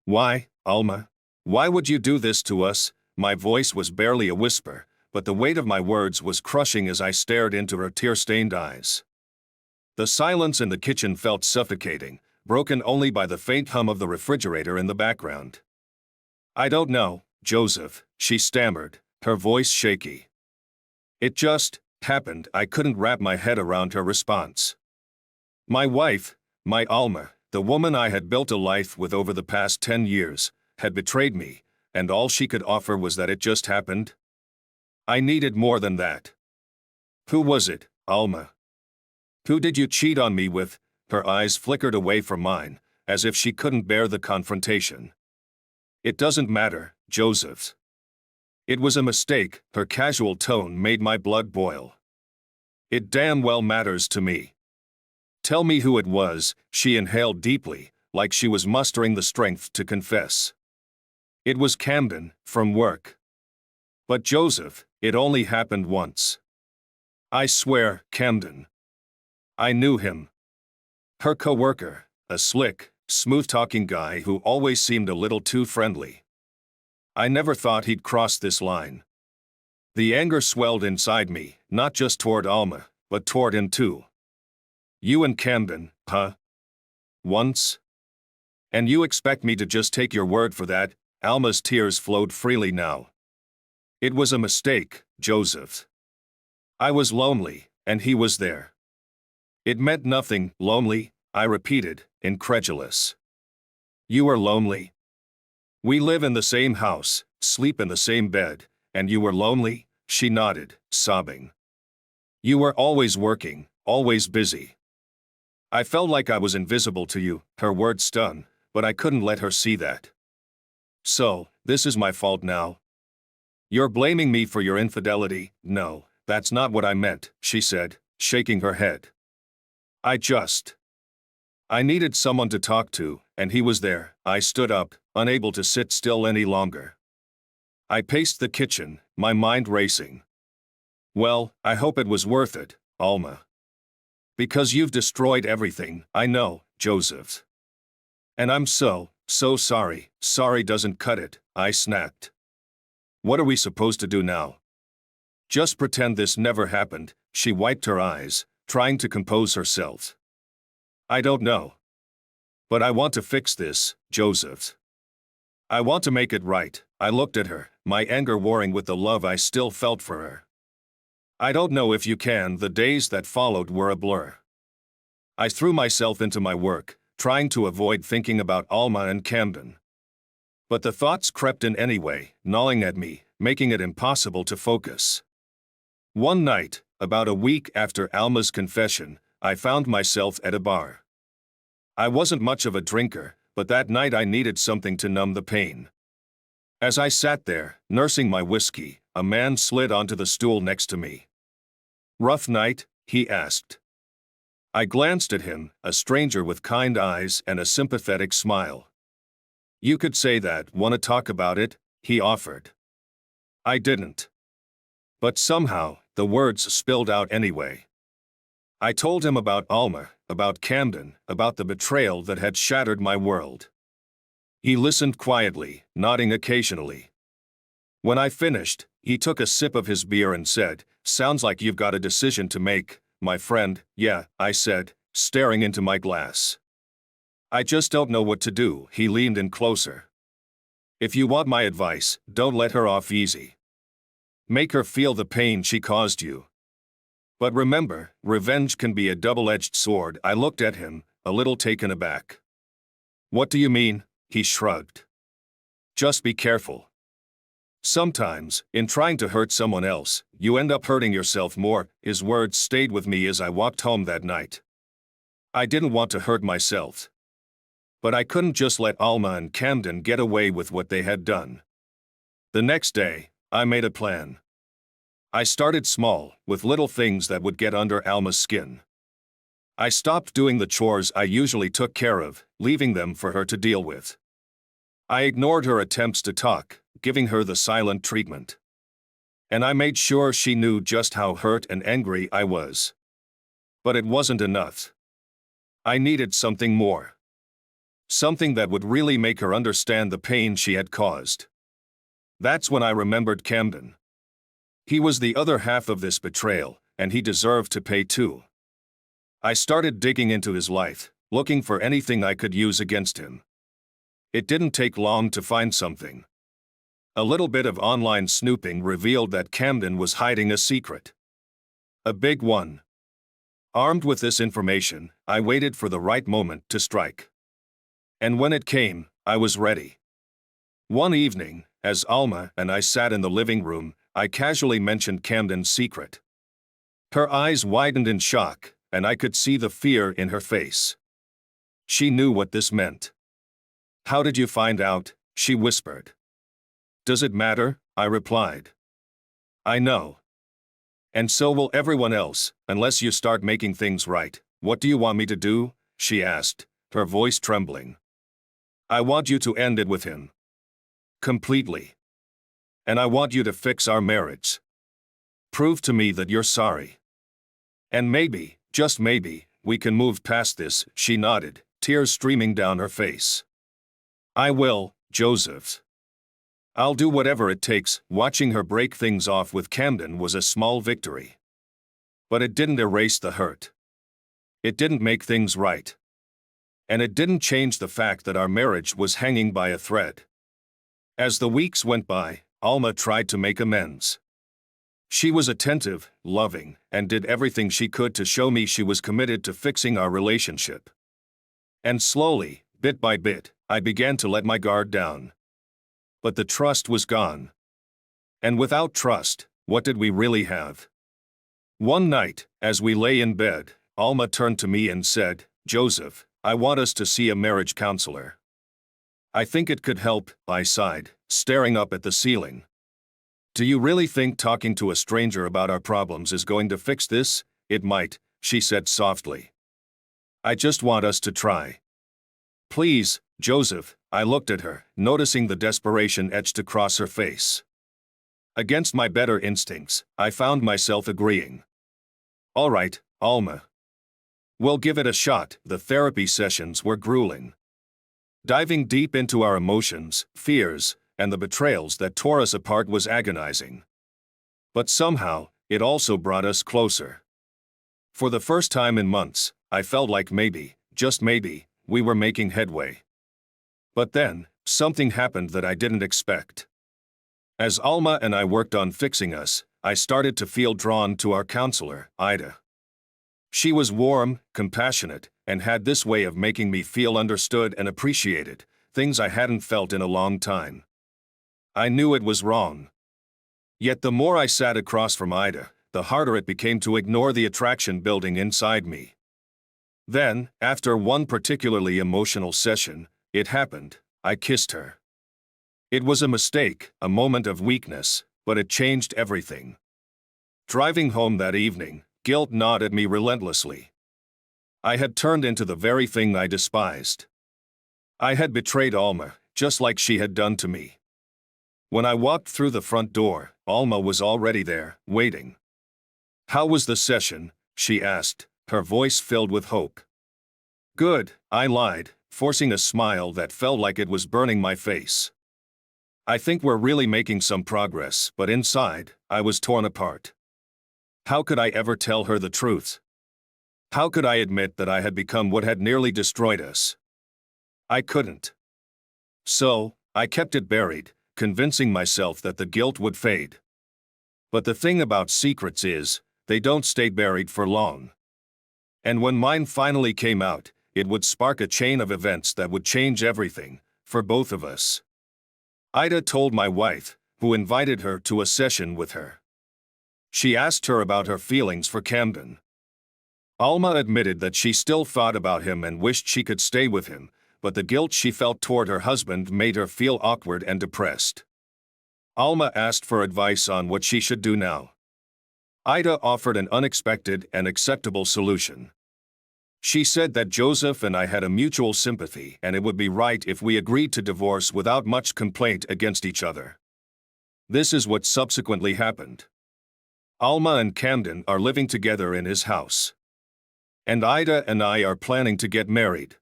Why, Alma? Why would you do this to us? My voice was barely a whisper, but the weight of my words was crushing as I stared into her tear-stained eyes. The silence in the kitchen felt suffocating, broken only by the faint hum of the refrigerator in the background. I don't know, Joseph, she stammered, her voice shaky. It just happened. I couldn't wrap my head around her response. My wife, my Alma, the woman I had built a life with over the past 10 years, had betrayed me, and all she could offer was that it just happened? I needed more than that. Who was it, Alma? Who did you cheat on me with? Her eyes flickered away from mine, as if she couldn't bear the confrontation. It doesn't matter, Joseph. It was a mistake. Her casual tone made my blood boil. It damn well matters to me. Tell me who it was. She inhaled deeply, like she was mustering the strength to confess. It was Camden, from work. But Joseph, it only happened once. I swear, Camden. I knew him. Her coworker, a slick, smooth-talking guy who always seemed a little too friendly. I never thought he'd cross this line. The anger swelled inside me, not just toward Alma, but toward him too. You and Camden, huh? Once? And you expect me to just take your word for that? Alma's tears flowed freely now. It was a mistake, Joseph. I was lonely, and he was there. It meant nothing. Lonely, I repeated, incredulous. You were lonely? We live in the same house, sleep in the same bed, and you were lonely? She nodded, sobbing. You were always working, always busy. I felt like I was invisible to you. Her words stung, but I couldn't let her see that. So, this is my fault now? You're blaming me for your infidelity? No, that's not what I meant, she said, shaking her head. I needed someone to talk to, and he was there. I stood up, unable to sit still any longer. I paced the kitchen, my mind racing. Well, I hope it was worth it, Alma. Because you've destroyed everything. I know, Joseph. And I'm so sorry. Sorry doesn't cut it, I snapped. What are we supposed to do now? Just pretend this never happened. She wiped her eyes, trying to compose herself. I don't know. But I want to fix this, Joseph. I want to make it right. I looked at her, my anger warring with the love I still felt for her. I don't know if you can. The days that followed were a blur. I threw myself into my work, trying to avoid thinking about Alma and Camden. But the thoughts crept in anyway, gnawing at me, making it impossible to focus. One night, about a week after Alma's confession, I found myself at a bar. I wasn't much of a drinker, but that night I needed something to numb the pain. As I sat there, nursing my whiskey, a man slid onto the stool next to me. Rough night? He asked. I glanced at him, a stranger with kind eyes and a sympathetic smile. You could say that. Want to talk about it? He offered. I didn't. But somehow, the words spilled out anyway. I told him about Alma, about Camden, about the betrayal that had shattered my world. He listened quietly, nodding occasionally. When I finished, he took a sip of his beer and said, "Sounds like you've got a decision to make, my friend." "Yeah," I said, staring into my glass. "I just don't know what to do." He leaned in closer. "If you want my advice, don't let her off easy. Make her feel the pain she caused you. But remember, revenge can be a double-edged sword." I looked at him, a little taken aback. "What do you mean?" He shrugged. "Just be careful. Sometimes, in trying to hurt someone else, you end up hurting yourself more." His words stayed with me as I walked home that night. I didn't want to hurt myself. But I couldn't just let Alma and Camden get away with what they had done. The next day, I made a plan. I started small, with little things that would get under Alma's skin. I stopped doing the chores I usually took care of, leaving them for her to deal with. I ignored her attempts to talk, giving her the silent treatment. And I made sure she knew just how hurt and angry I was. But it wasn't enough. I needed something more. something that would really make her understand the pain she had caused. That's when I remembered Camden. He was the other half of this betrayal, and he deserved to pay too. I started digging into his life, looking for anything I could use against him. It didn't take long to find something. A little bit of online snooping revealed that Camden was hiding a secret. A big one. Armed with this information, I waited for the right moment to strike. And when it came, I was ready. One evening, as Alma and I sat in the living room, I casually mentioned Camden's secret. Her eyes widened in shock, and I could see the fear in her face. She knew what this meant. "How did you find out?" she whispered. "Does it matter?" I replied. "I know. And so will everyone else, unless you start making things right." "What do you want me to do?" she asked, her voice trembling. "I want you to end it with him. Completely. And I want you to fix our marriage. Prove to me that you're sorry. And maybe, just maybe, we can move past this." She nodded, tears streaming down her face. "I will, Joseph. I'll do whatever it takes." Watching her break things off with Camden was a small victory. But it didn't erase the hurt. It didn't make things right. And it didn't change the fact that our marriage was hanging by a thread. As the weeks went by, Alma tried to make amends. She was attentive, loving, and did everything she could to show me she was committed to fixing our relationship. And slowly, bit by bit, I began to let my guard down. But the trust was gone. And without trust, what did we really have? One night, as we lay in bed, Alma turned to me and said, "Joseph, I want us to see a marriage counselor." "I think it could help," I sighed, staring up at the ceiling. "Do you really think talking to a stranger about our problems is going to fix this?" "It might," she said softly. "I just want us to try. Please, Joseph." I looked at her, noticing the desperation etched across her face. Against my better instincts, I found myself agreeing. "All right, Alma. We'll give it a shot." The therapy sessions were grueling. Diving deep into our emotions, fears, and the betrayals that tore us apart was agonizing. But somehow, it also brought us closer. For the first time in months, I felt like maybe, just maybe, we were making headway. But then, something happened that I didn't expect. As Alma and I worked on fixing us, I started to feel drawn to our counselor, Ida. She was warm, compassionate, and had this way of making me feel understood and appreciated, things I hadn't felt in a long time. I knew it was wrong. Yet the more I sat across from Ida, the harder it became to ignore the attraction building inside me. Then, after one particularly emotional session, it happened. I kissed her. It was a mistake, a moment of weakness, but it changed everything. Driving home that evening, guilt gnawed at me relentlessly. I had turned into the very thing I despised. I had betrayed Alma, just like she had done to me. When I walked through the front door, Alma was already there, waiting. "How was the session?" she asked, her voice filled with hope. "Good," I lied, forcing a smile that felt like it was burning my face. "I think we're really making some progress," but inside, I was torn apart. How could I ever tell her the truth? How could I admit that I had become what had nearly destroyed us? I couldn't. So, I kept it buried, convincing myself that the guilt would fade. But the thing about secrets is, they don't stay buried for long. And when mine finally came out, it would spark a chain of events that would change everything, for both of us. Ida told my wife, who invited her to a session with her. She asked her about her feelings for Camden. Alma admitted that she still thought about him and wished she could stay with him, but the guilt she felt toward her husband made her feel awkward and depressed. Alma asked for advice on what she should do now. Ida offered an unexpected and acceptable solution. She said that Joseph and I had a mutual sympathy and it would be right if we agreed to divorce without much complaint against each other. This is what subsequently happened. Alma and Camden are living together in his house. And Ida and I are planning to get married.